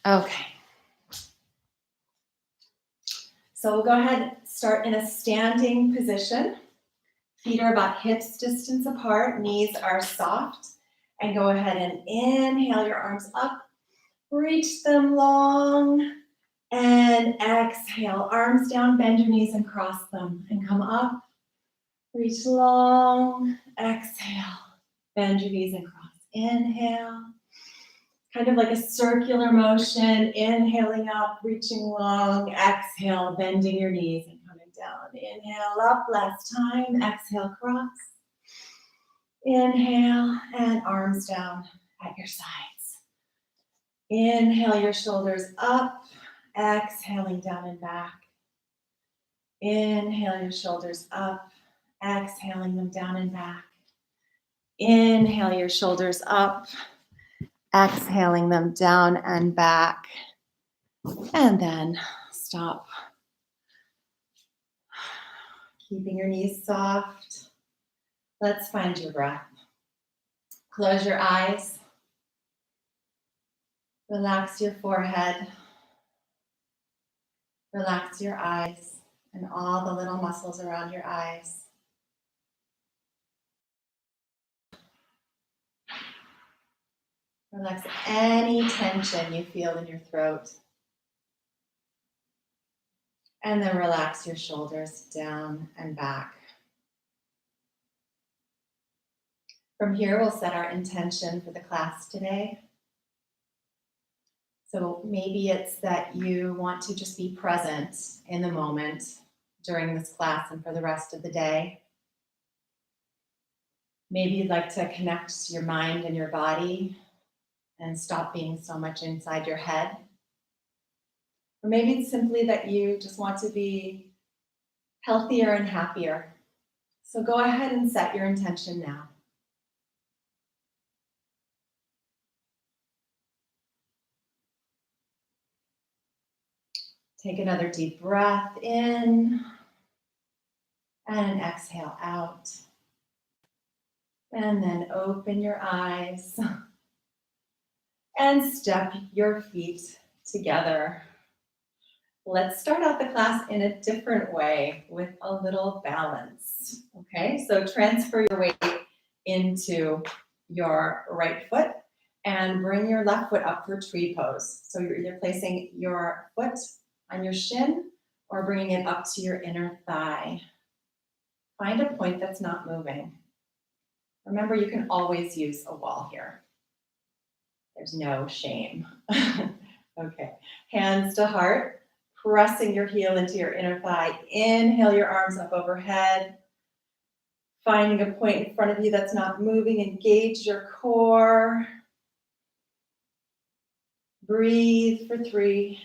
Okay. So we'll go ahead, start in a standing position. Feet are about hips distance apart, knees are soft, and go ahead and inhale your arms up, reach them long, and exhale, arms down, bend your knees and cross them, and come up, reach long, exhale, bend your knees and cross, inhale, kind of like a circular motion, inhaling up, reaching long, exhale, bending your knees and coming down. Inhale up, last time, exhale, cross. Inhale, and arms down at your sides. Inhale your shoulders up, exhaling down and back. Inhale your shoulders up, exhaling them down and back. Inhale your shoulders up, exhaling them down and back. And then stop. Keeping your knees soft. Let's find your breath. Close your eyes. Relax your forehead. Relax your eyes and all the little muscles around your eyes. Relax any tension you feel in your throat. And then relax your shoulders down and back. From here, we'll set our intention for the class today. So maybe it's that you want to just be present in the moment during this class and for the rest of the day. Maybe you'd like to connect to your mind and your body and stop being so much inside your head. Or maybe it's simply that you just want to be healthier and happier. So go ahead and set your intention now. Take another deep breath in and exhale out. And then open your eyes and step your feet together. Let's start out the class in a different way with a little balance. Okay, so transfer your weight into your right foot and bring your left foot up for tree pose. So you're either placing your foot on your shin or bringing it up to your inner thigh. Find a point that's not moving. Remember, you can always use a wall here. There's no shame. Okay, hands to heart, pressing your heel into your inner thigh. Inhale your arms up overhead. Finding a point in front of you that's not moving. Engage your core. Breathe for 3.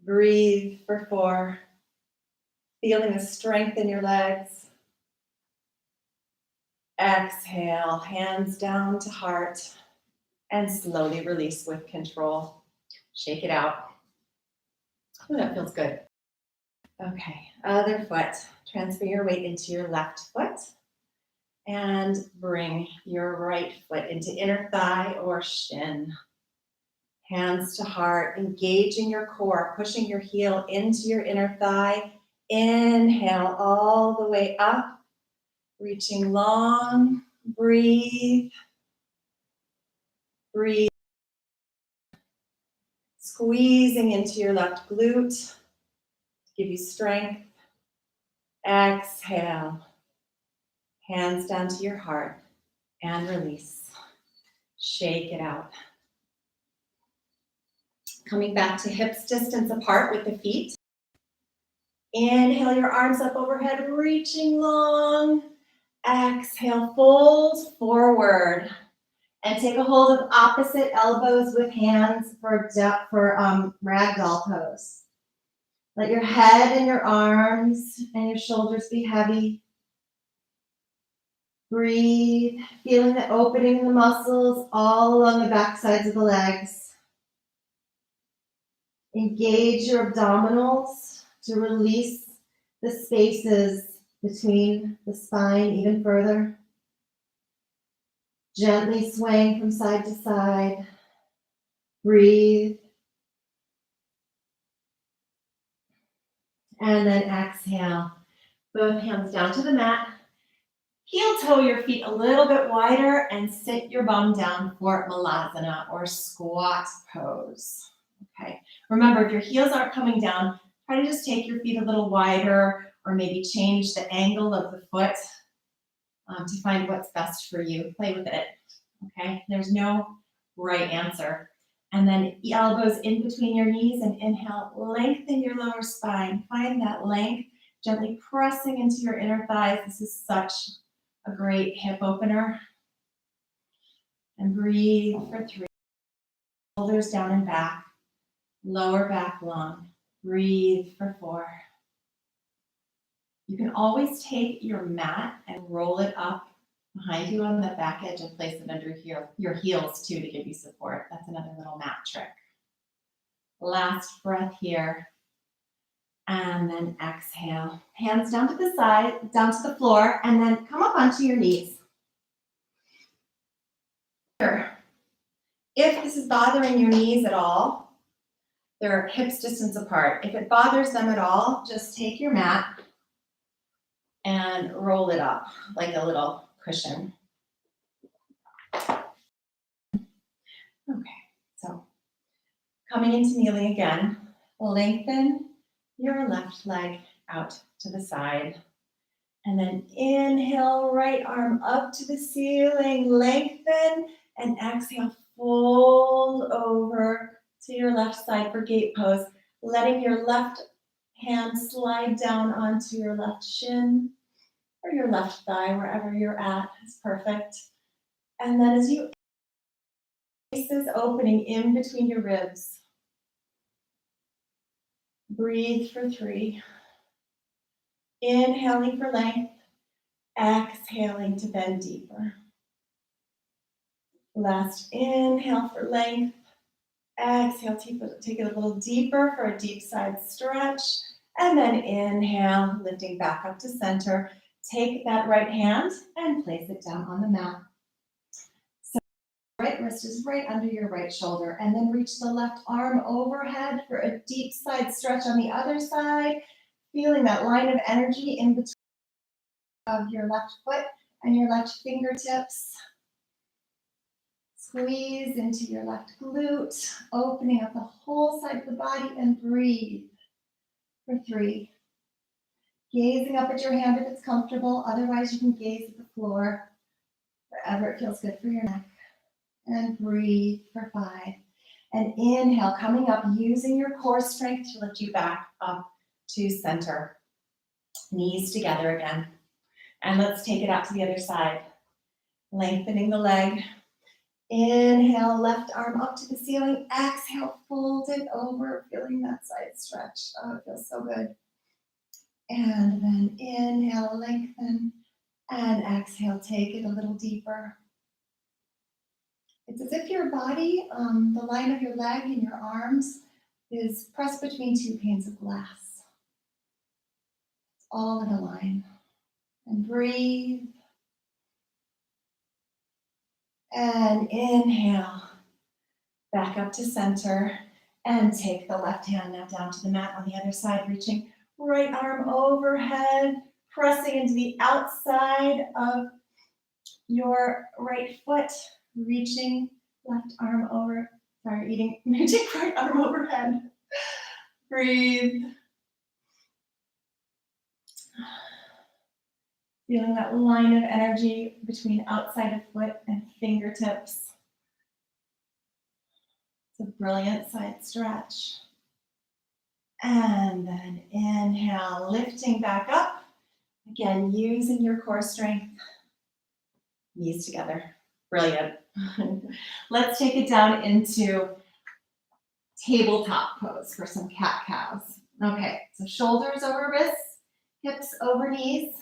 Breathe for 4. Feeling the strength in your legs. Exhale, hands down to heart, and slowly release with control. Shake it out. Oh, that feels good. Okay, other foot. Transfer your weight into your left foot and bring your right foot into inner thigh or shin. Hands to heart, engaging your core, pushing your heel into your inner thigh. Inhale all the way up, reaching long. Breathe. Breathe. Squeezing into your left glute to give you strength. Exhale. Hands down to your heart and release. Shake it out. Coming back to hips distance apart with the feet. Inhale your arms up overhead, reaching long. Exhale, fold forward. And take a hold of opposite elbows with hands for ragdoll pose. Let your head and your arms and your shoulders be heavy. Breathe, feeling the opening in the muscles all along the back sides of the legs. Engage your abdominals to release the spaces between the spine even further. Gently swaying from side to side. Breathe. And then exhale. Both hands down to the mat. Heel toe your feet a little bit wider and sit your bum down for Malasana or squat pose. Okay. Remember, if your heels aren't coming down, try to just take your feet a little wider or maybe change the angle of the foot to find what's best for you. Play with it. Okay. There's no right answer. And then elbows in between your knees and inhale, lengthen your lower spine. Find that length, gently pressing into your inner thighs. This is such a great hip opener. And breathe for 3. Shoulders down and back, lower back long. Breathe for 4. You can always take your mat and roll it up behind you on the back edge and place it under your heels too to give you support. That's another little mat trick. Last breath here. And then exhale. Hands down to the side, down to the floor, and then come up onto your knees. Here. If this is bothering your knees at all, they're hips distance apart. If it bothers them at all, just take your mat and roll it up like a little cushion. Okay, so coming into kneeling again, lengthen your left leg out to the side. And then inhale, right arm up to the ceiling, lengthen, and exhale, fold over to your left side for gate pose, letting your left hand slide down onto your left shin or your left thigh, wherever you're at is perfect. And then as you faces opening in between your ribs, breathe for 3. Inhaling for length, exhaling to bend deeper. Last inhale for length, exhale, take it a little deeper for a deep side stretch, and then inhale, lifting back up to center. Take that right hand and place it down on the mat. So right wrist is right under your right shoulder, and then reach the left arm overhead for a deep side stretch on the other side, feeling that line of energy in between of your left foot and your left fingertips. Squeeze into your left glute, opening up the whole side of the body, and breathe for 3. Gazing up at your hand if it's comfortable, otherwise you can gaze at the floor, wherever it feels good for your neck. And breathe for 5. And inhale, coming up, using your core strength to lift you back up to center. Knees together again. And let's take it out to the other side. Lengthening the leg. Inhale, left arm up to the ceiling. Exhale, fold it over, feeling that side stretch. Oh, it feels so good. And then inhale, lengthen. And exhale, take it a little deeper. It's as if your body, the line of your leg and your arms is pressed between 2 panes of glass. It's all in a line. And breathe. And inhale, back up to center, and take the left hand now down to the mat on the other side, reaching right arm overhead, pressing into the outside of your right foot, reaching left arm over, reaching right arm overhead. Breathe. Feeling that line of energy between outside of foot and fingertips. It's a brilliant side stretch. And then inhale, lifting back up. Again, using your core strength. Knees together. Brilliant. Let's take it down into tabletop pose for some cat-cows. Okay, so shoulders over wrists, hips over knees.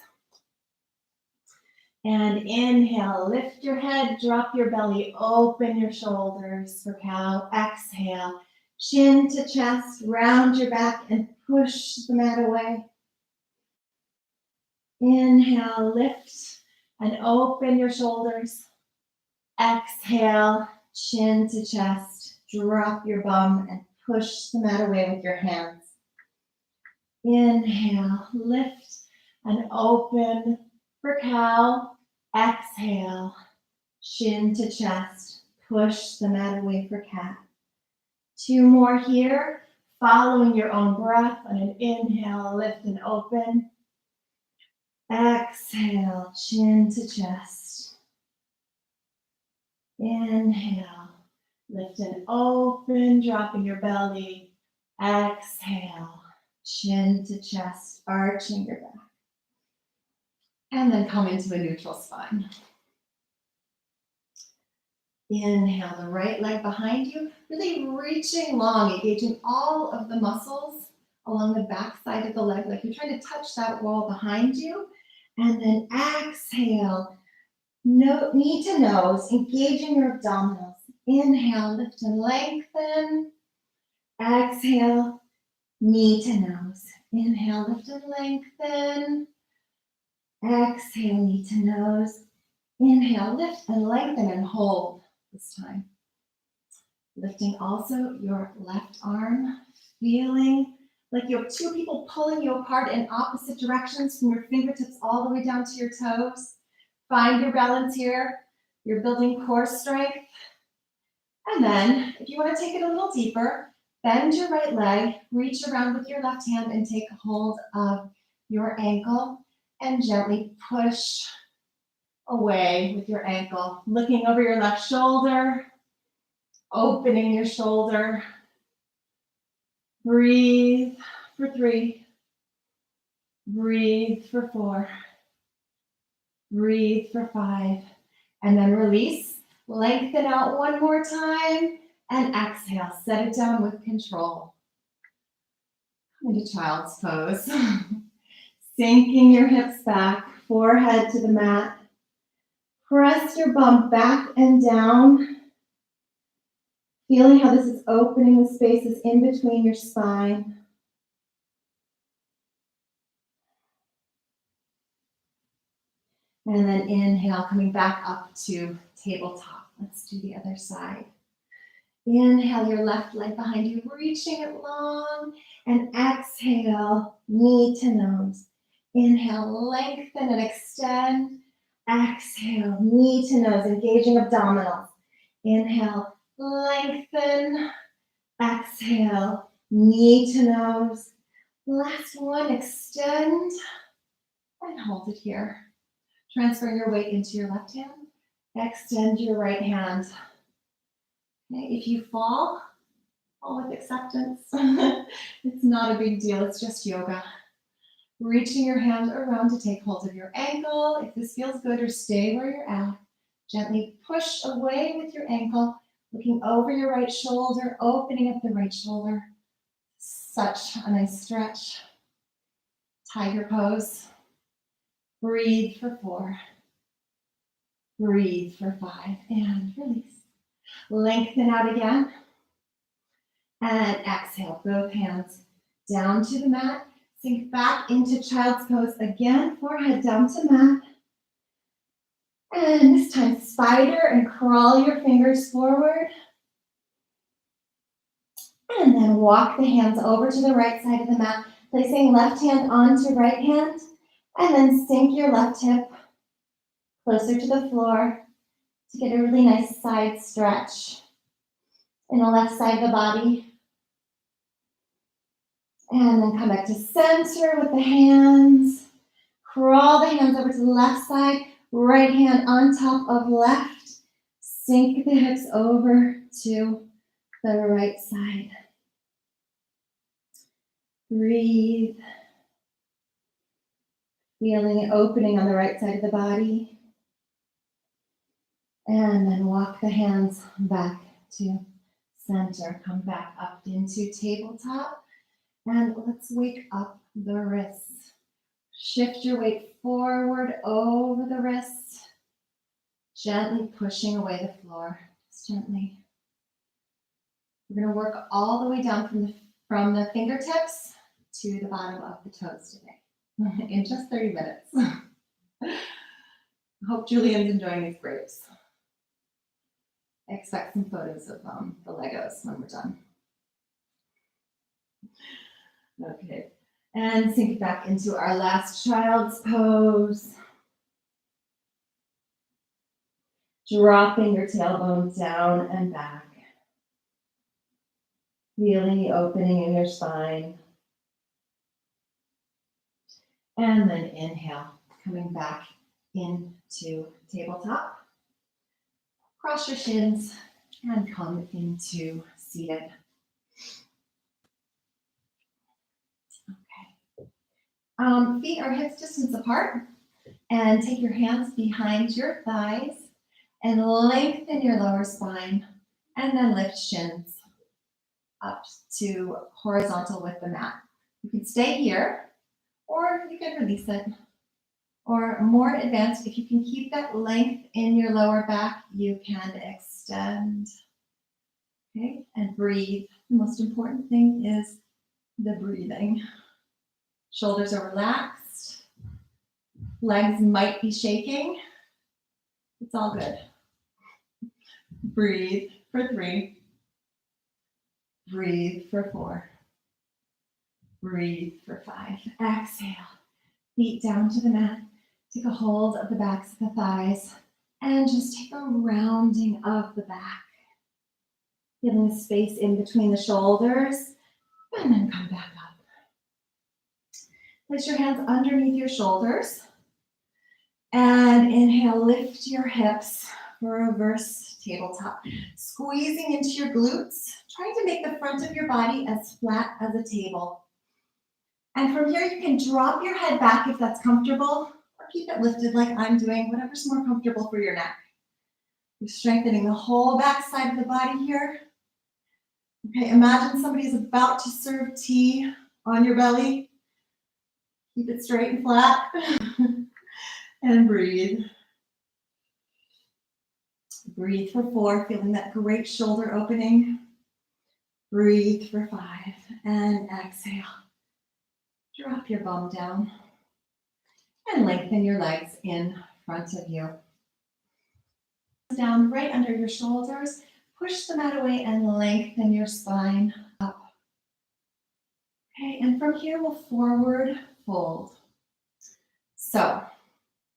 And inhale, lift your head, drop your belly, open your shoulders for cow. Exhale, chin to chest, round your back and push the mat away. Inhale, lift and open your shoulders. Exhale, chin to chest, drop your bum and push the mat away with your hands. Inhale, lift and open for cow. Exhale, chin to chest. Push the mat away for cat. 2 more here, following your own breath. On an inhale, lift and open. Exhale, chin to chest. Inhale, lift and open, dropping your belly. Exhale, chin to chest, arching your back. And then come into a neutral spine. Inhale, the right leg behind you, really reaching long, engaging all of the muscles along the back side of the leg, like you're trying to touch that wall behind you. And then exhale, knee to nose, engaging your abdominals. Inhale, lift and lengthen. Exhale, knee to nose. Inhale, lift and lengthen. Exhale, knee to nose. Inhale, lift and lengthen and hold this time. Lifting also your left arm, feeling like you have 2 people pulling you apart in opposite directions from your fingertips all the way down to your toes. Find your balance here. You're building core strength. And then, if you want to take it a little deeper, bend your right leg, reach around with your left hand and take hold of your ankle and gently push away with your ankle. Looking over your left shoulder, opening your shoulder. Breathe for 3. Breathe for 4. Breathe for 5. And then release. Lengthen out one more time. And exhale. Set it down with control. Come into child's pose. Sinking your hips back. Forehead to the mat. Press your bum back and down. Feeling how this is opening the spaces in between your spine. And then inhale, coming back up to tabletop. Let's do the other side. Inhale, your left leg behind you, reaching it long. And exhale, knee to nose. Inhale, lengthen and extend. Exhale, knee to nose, engaging abdominals. Inhale, lengthen. Exhale, knee to nose. Last one, extend. And hold it here. Transferring your weight into your left hand. Extend your right hand. Okay, if you fall with acceptance. It's not a big deal, it's just yoga. Reaching your hand around to take hold of your ankle. If this feels good, or stay where you're at. Gently push away with your ankle, looking over your right shoulder, opening up the right shoulder. Such a nice stretch. Tiger pose. Breathe for 4. Breathe for 5. And release. Lengthen out again. And exhale, both hands down to the mat. Sink back into child's pose again, forehead down to mat. And this time, spider and crawl your fingers forward. And then walk the hands over to the right side of the mat, placing left hand onto right hand. And then sink your left hip closer to the floor to get a really nice side stretch in the left side of the body. And then come back to center with the hands. Crawl the hands over to the left side. Right hand on top of left. Sink the hips over to the right side. Breathe. Feeling it opening on the right side of the body. And then walk the hands back to center. Come back up into tabletop. And let's wake up the wrists. Shift your weight forward over the wrists. Gently pushing away the floor. Just gently. We're going to work all the way down from the fingertips to the bottom of the toes today. In just 30 minutes. I hope Julian's enjoying these grapes. expect some photos of the Legos when we're done. Okay, and sink back into our last child's pose. Dropping your tailbone down and back. Feeling the opening in your spine. And then inhale, coming back into tabletop. Cross your shins and come into seated. Okay. Feet are hips distance apart. And take your hands behind your thighs and lengthen your lower spine. And then lift shins up to horizontal with the mat. You can stay here, or you can release it. Or more advanced, if you can keep that length in your lower back, you can extend. Okay, and breathe. The most important thing is the breathing. Shoulders are relaxed. Legs might be shaking. It's all good. Breathe for 3. Breathe for 4. Breathe for 5. Exhale. Feet down to the mat. Take a hold of the backs of the thighs and just take a rounding of the back. Feeling the space in between the shoulders and then come back up. Place your hands underneath your shoulders and inhale, lift your hips for reverse tabletop. Squeezing into your glutes, trying to make the front of your body as flat as a table. And from here, you can drop your head back if that's comfortable, or keep it lifted like I'm doing, whatever's more comfortable for your neck. You're strengthening the whole back side of the body here. Okay, imagine somebody's about to serve tea on your belly. Keep it straight and flat. And breathe. Breathe for 4, feeling that great shoulder opening. Breathe for 5, and exhale. Drop your bum down and lengthen your legs in front of you. Down right under your shoulders. Push the mat away and lengthen your spine up. Okay, and from here we'll forward fold. So,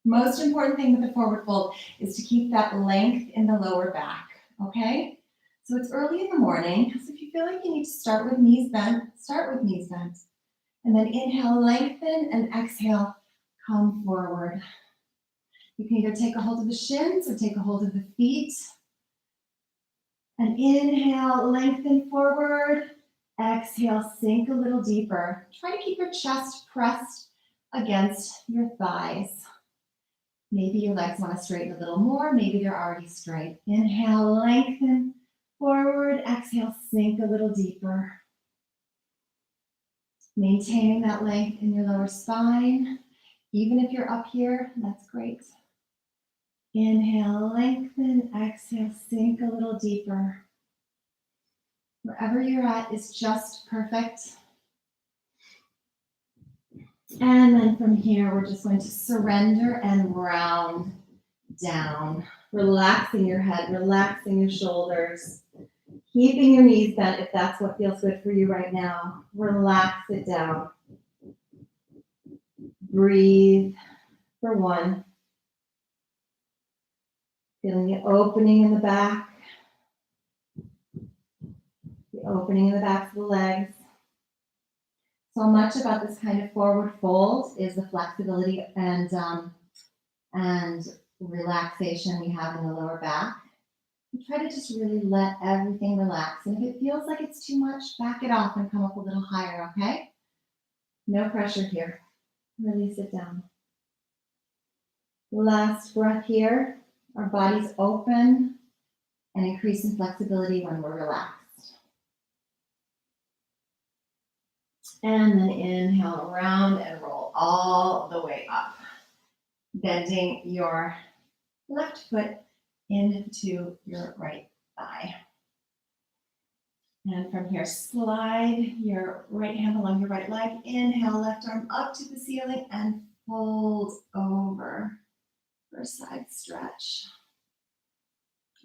most important thing with the forward fold is to keep that length in the lower back, okay? So it's early in the morning, so if you feel like you need to start with knees bent, start with knees bent. And then inhale, lengthen, and exhale, come forward. You can either take a hold of the shins or take a hold of the feet. And inhale, lengthen forward. Exhale, sink a little deeper. Try to keep your chest pressed against your thighs. Maybe your legs want to straighten a little more. Maybe they're already straight. Inhale, lengthen forward. Exhale, sink a little deeper. Maintaining that length in your lower spine. Even if you're up here, that's great. Inhale, lengthen, exhale, sink a little deeper. Wherever you're at is just perfect. And then from here, we're just going to surrender and round down. Relaxing your head, relaxing your shoulders. Keeping your knees bent if that's what feels good for you right now. Relax it down. Breathe for 1. Feeling the opening in the back. The opening in the backs of the legs. So much about this kind of forward fold is the flexibility and relaxation we have in the lower back. We try to just really let everything relax. And if it feels like it's too much, back it off and come up a little higher, okay? No pressure here. Release it down. Last breath here. Our body's open and increase in flexibility when we're relaxed. And then inhale, round and roll all the way up. Bending your left foot into your right thigh. And from here, slide your right hand along your right leg. Inhale, left arm up to the ceiling and fold over for a side stretch.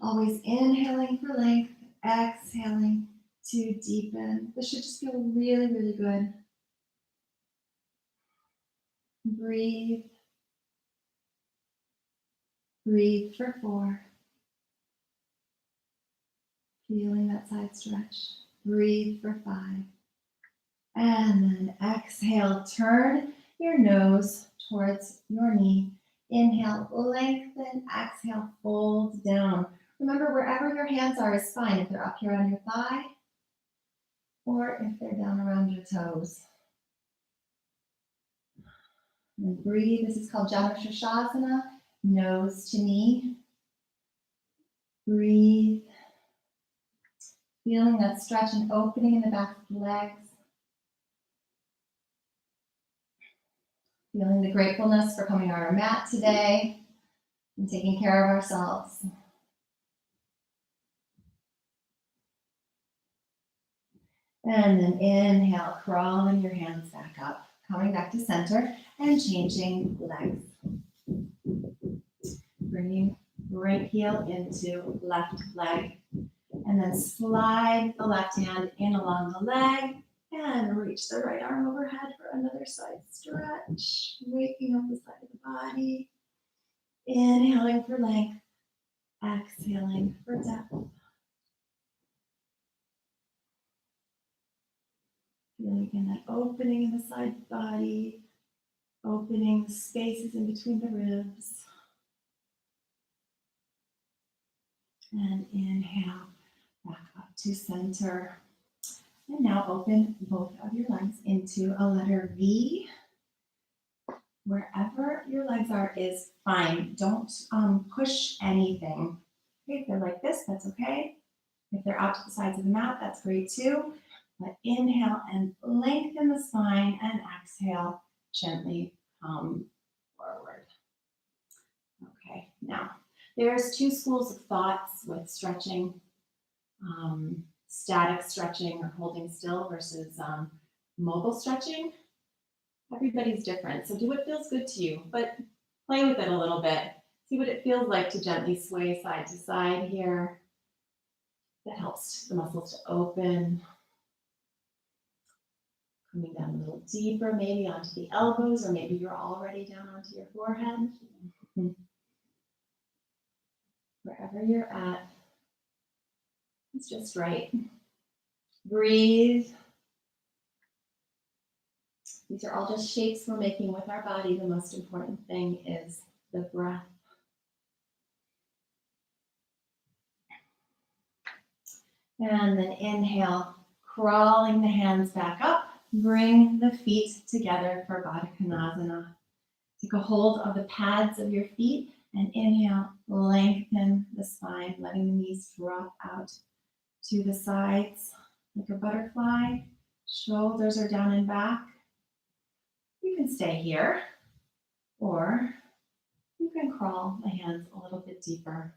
Always inhaling for length, exhaling to deepen. This should just feel really, really good. Breathe. Breathe for 4. Feeling that side stretch. Breathe for 5. And then exhale, turn your nose towards your knee. Inhale, lengthen, exhale, fold down. Remember, wherever your hands are is fine. If they're up here on your thigh or if they're down around your toes. And breathe. This is called Janu Shirshasana, nose to knee. Breathe. Feeling that stretch and opening in the back of the legs. Feeling the gratefulness for coming on our mat today and taking care of ourselves. And then inhale, crawling your hands back up, coming back to center and changing legs. Bringing right heel into left leg. And then slide the left hand in along the leg and reach the right arm overhead for another side stretch. Waking up the side of the body. Inhaling for length, exhaling for depth. Feeling again that opening in the side body, opening the spaces in between the ribs. And inhale, back up to center. And now open both of your legs into a letter V. Wherever your legs are is fine. Don't push anything. Okay, if they're like this, that's okay. If they're out to the sides of the mat, that's great too. But inhale and lengthen the spine and exhale, gently come forward. Okay, now there's 2 schools of thoughts with stretching. Static stretching or holding still versus mobile stretching. Everybody's different, so do what feels good to you, but play with it a little bit. See what it feels like to gently sway side to side here. That helps the muscles to open. Coming down a little deeper, maybe onto the elbows, or maybe you're already down onto your forehead. Wherever you're at, it's just right. Breathe. These are all just shapes we're making with our body. The most important thing is the breath. And then inhale, crawling the hands back up. Bring the feet together for Baddha Konasana. Take a hold of the pads of your feet and inhale, lengthen the spine, letting the knees drop out to the sides like a butterfly. Shoulders are down and back. You can stay here, or you can crawl the hands a little bit deeper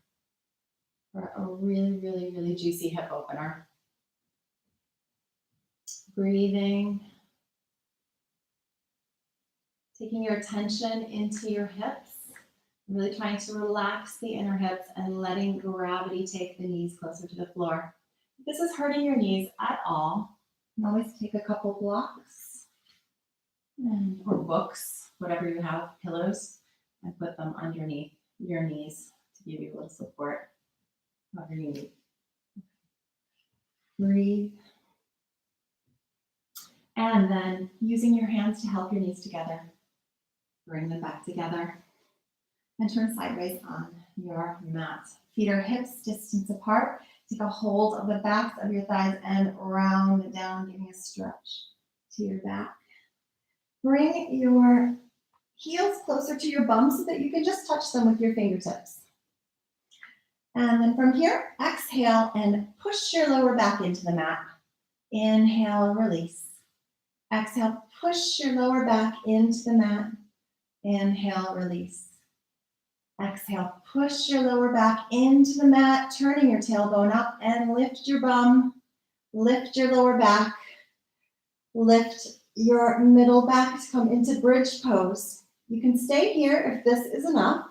for a really, really, really juicy hip opener. Breathing. Taking your attention into your hips. Really trying to relax the inner hips and letting gravity take the knees closer to the floor. If this is hurting your knees at all, you can always take a couple blocks or books, whatever you have, pillows, and put them underneath your knees to give you a little support, however you need. Breathe. And then using your hands to help your knees together, bring them back together and turn sideways on your mat. Feet are hips distance apart. Take a hold of the backs of your thighs and round down, giving a stretch to your back. Bring your heels closer to your bum so that you can just touch them with your fingertips. And then from here, exhale and push your lower back into the mat. Inhale, release. Exhale, push your lower back into the mat. Inhale, release. Exhale, push your lower back into the mat, turning your tailbone up and lift your bum. Lift your lower back. Lift your middle back to come into bridge pose. You can stay here if this is enough,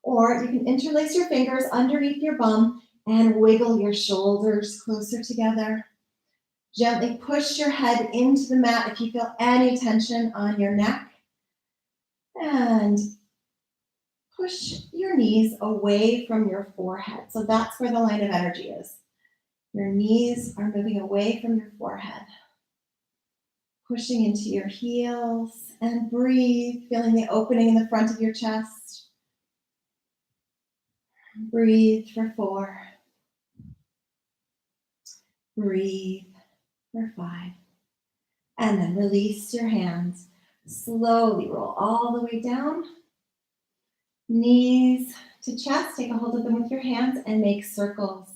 Or you can interlace your fingers underneath your bum and wiggle your shoulders closer together. Gently push your head into the mat if you feel any tension on your neck. And push your knees away from your forehead. So that's where the line of energy is. Your knees are moving away from your forehead. Pushing into your heels and breathe, feeling the opening in the front of your chest. Breathe for 4. Breathe for 5. And then release your hands. Slowly roll all the way down. Knees to chest. Take a hold of them with your hands and make circles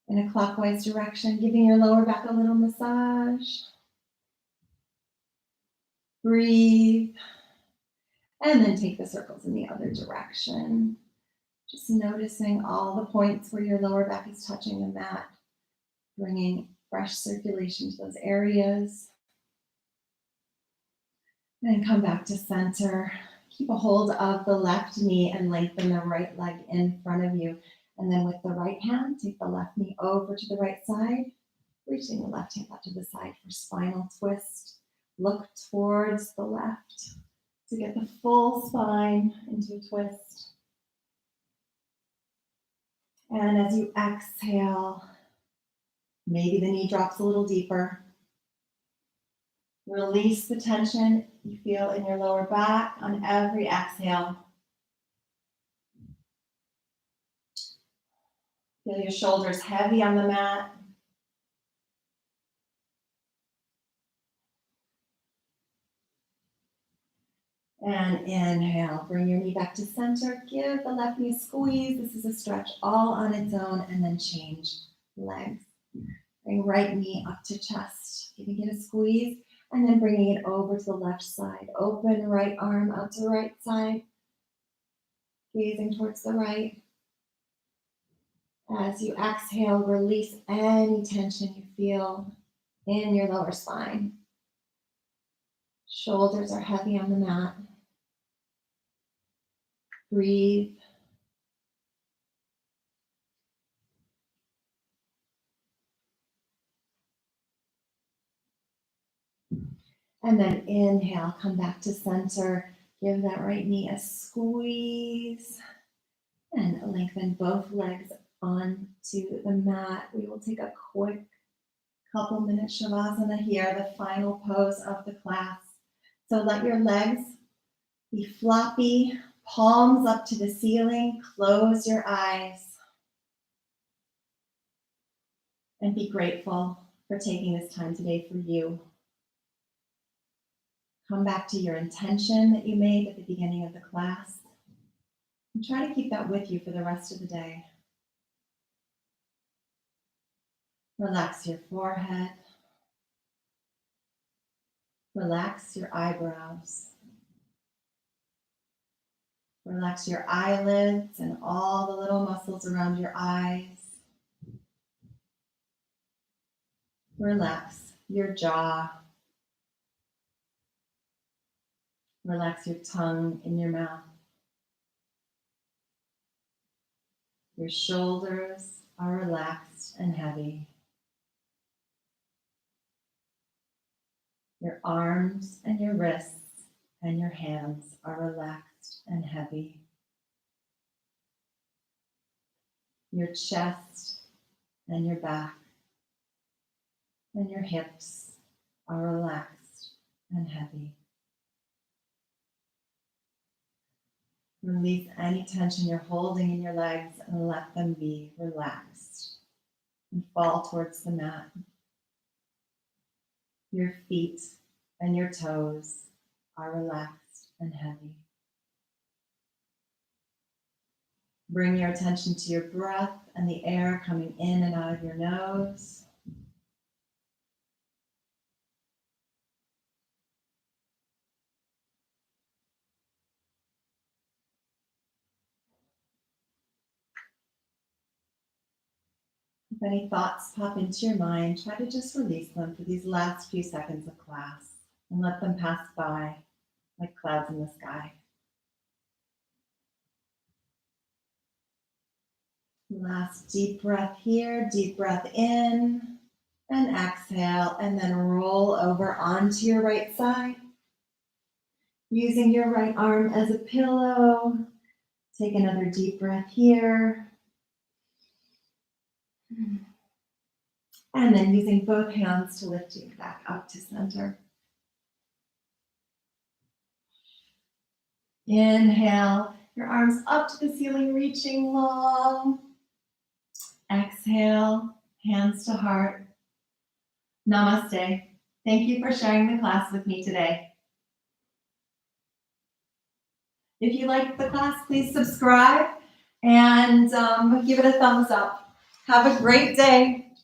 in a clockwise direction, giving your lower back a little massage. Breathe. And then take the circles in the other direction. Just noticing all the points where your lower back is touching the mat, bringing fresh circulation to those areas. Then come back to center. Keep a hold of the left knee and lengthen the right leg in front of you. And then with the right hand, take the left knee over to the right side, reaching the left hand out to the side for spinal twist. Look towards the left to get the full spine into a twist. And as you exhale, maybe the knee drops a little deeper. Release the tension you feel in your lower back on every exhale. Feel your shoulders heavy on the mat. And inhale, bring your knee back to center. Give the left knee a squeeze. This is a stretch all on its own, and then change legs. Bring right knee up to chest, giving it a squeeze, and then bringing it over to the left side. Open right arm out to the right side, gazing towards the right. As you exhale, release any tension you feel in your lower spine. Shoulders are heavy on the mat. Breathe. And then inhale, come back to center. Give that right knee a squeeze. And lengthen both legs onto the mat. We will take a quick couple minute shavasana here, the final pose of the class. So let your legs be floppy, palms up to the ceiling. Close your eyes. And be grateful for taking this time today for you. Come back to your intention that you made at the beginning of the class. And try to keep that with you for the rest of the day. Relax your forehead. Relax your eyebrows. Relax your eyelids and all the little muscles around your eyes. Relax your jaw. Relax your tongue in your mouth. Your shoulders are relaxed and heavy. Your arms and your wrists and your hands are relaxed and heavy. Your chest and your back and your hips are relaxed and heavy. Release any tension you're holding in your legs and let them be relaxed and fall towards the mat. Your feet and your toes are relaxed and heavy. Bring your attention to your breath and the air coming in and out of your nose. If any thoughts pop into your mind, try to just release them for these last few seconds of class and let them pass by like clouds in the sky. Last deep breath here, deep breath in and exhale, and then roll over onto your right side. Using your right arm as a pillow. Take another deep breath here. And then using both hands to lift you back up to center. Inhale, your arms up to the ceiling, reaching long. Exhale, hands to heart. Namaste. Thank you for sharing the class with me today. If you liked the class, please subscribe and give it a thumbs up. Have a great day.